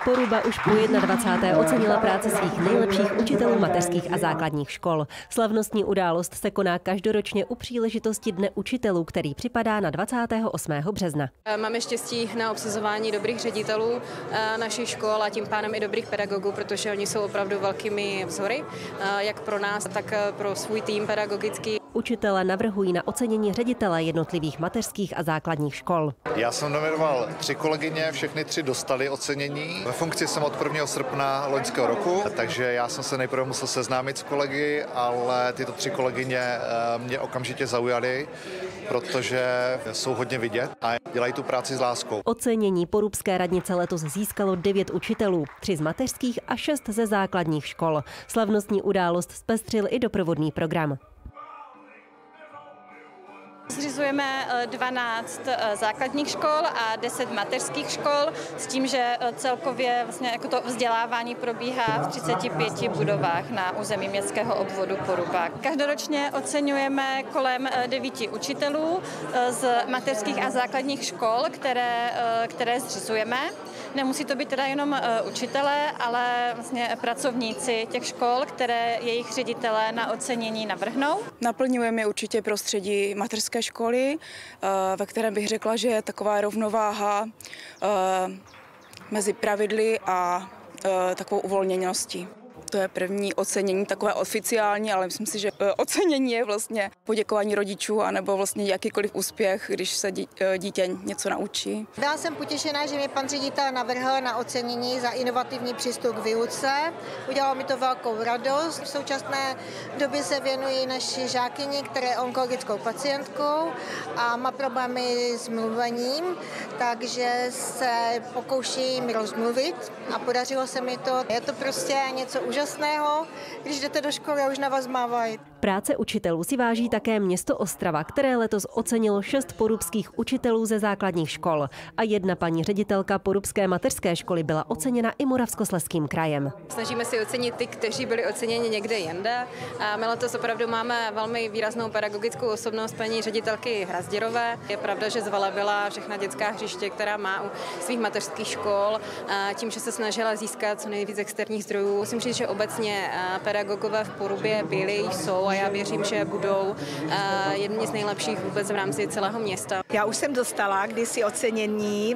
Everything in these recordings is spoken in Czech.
Poruba už po 21. ocenila práci svých nejlepších učitelů mateřských a základních škol. Slavnostní událost se koná každoročně u příležitosti Dne učitelů, který připadá na 28. března. Máme štěstí na obsazování dobrých ředitelů našich škol a tím pádem i dobrých pedagogů, protože oni jsou opravdu velkými vzory, jak pro nás, tak pro svůj tým pedagogický. Učitelé navrhují na ocenění ředitele jednotlivých mateřských a základních škol. Já jsem nominoval 3 kolegyně, všechny 3 dostali ocenění. Ve funkci jsem od 1. srpna loňského roku, takže já jsem se nejprve musel seznámit s kolegy, ale tyto 3 kolegyně mě okamžitě zaujaly, protože jsou hodně vidět a dělají tu práci s láskou. Ocenění porubské radnice letos získalo 9 učitelů, 3 z mateřských a 6 ze základních škol. Slavnostní událost zpestřil i doprovodný program. Zřizujeme 12 základních škol a 10 mateřských škol s tím, že celkově vlastně jako to vzdělávání probíhá v 35 budovách na území městského obvodu Poruba. Každoročně oceňujeme kolem 9 učitelů z mateřských a základních škol, které zřizujeme. Nemusí to být teda jenom učitelé, ale vlastně pracovníci těch škol, které jejich ředitelé na ocenění navrhnou. Naplňujeme určitě prostředí mateřské školy, ve kterém bych řekla, že je taková rovnováha mezi pravidly a takovou uvolněností. To je první ocenění, takové oficiální, ale myslím si, že ocenění je vlastně poděkování rodičů anebo vlastně jakýkoliv úspěch, když se dítě něco naučí. Byla jsem potěšená, že mě pan ředitel navrhl na ocenění za inovativní přístup k výuce. Udělalo mi to velkou radost. V současné době se věnuji naší žákyni, která je onkologickou pacientkou a má problémy s mluvením, takže se pokouším rozmluvit a podařilo se mi to. Je to prostě něco úžasného, když jdete do školy a už na vás mávají. Práce učitelů si váží také město Ostrava, které letos ocenilo 6 porubských učitelů ze základních škol a 1 paní ředitelka porubské mateřské školy byla oceněna i Moravskoslezským krajem. Snažíme si ocenit ty, kteří byli oceněni někde jinde. A my letos opravdu máme velmi výraznou pedagogickou osobnost paní ředitelky Hrazděrové. Je pravda, že zvelebila všechna dětská hřiště, která má u svých mateřských škol, tím, že se snažila získat co nejvíc externích zdrojů. Musím říct, že obecně pedagogové v Porubě byli, jsou a já věřím, že budou jedni z nejlepších vůbec v rámci celého města. Já už jsem dostala kdysi ocenění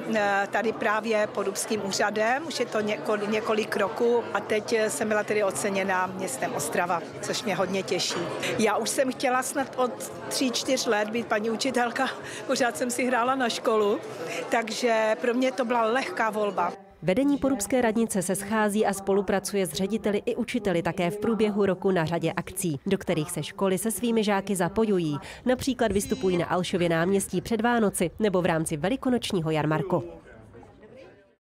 tady právě Porubským úřadem, už je to několik roků a teď jsem byla tedy oceněna městem Ostrava, což mě hodně těší. Já už jsem chtěla snad od 3-4 let být paní učitelka, pořád jsem si hrála na školu, takže pro mě to byla lehká volba. Vedení porubské radnice se schází a spolupracuje s řediteli i učiteli také v průběhu roku na řadě akcí, do kterých se školy se svými žáky zapojují. Například vystupují na Alšově náměstí před Vánoci nebo v rámci velikonočního jarmarku.